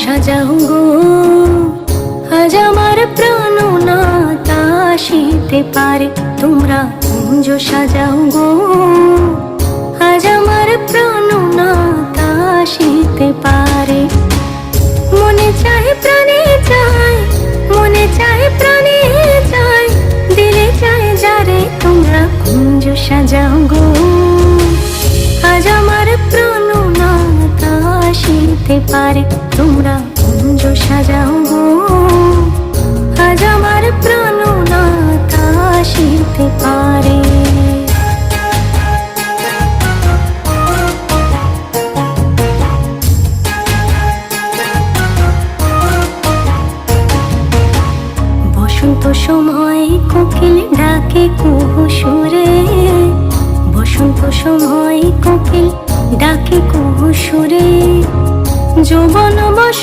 সাজাও গো, আজ আমার প্রাণনাথ আসিতে পারে। তোমরা কুঞ্জ সাজাও গো, আজ আমার প্রাণনাথ আসিতে পারে। মনে চায় প্রাণে চায়, মনে চায় প্রাণে চায়, দিলে চায় যারে। তোমরা কুঞ্জ সাজাও গো, আজ আমার প্রাণনাথ আসিতে পারে। তোমরা কুঞ্জ সাজাও গো, আজ আমার প্রাণনাথ আসিতে পারে। বসন্ত সময় কোকিল ডাকে কুহু সুরে, বসন্ত সময় কোকিল ডাকে কুহু সুরে। যৌবন বস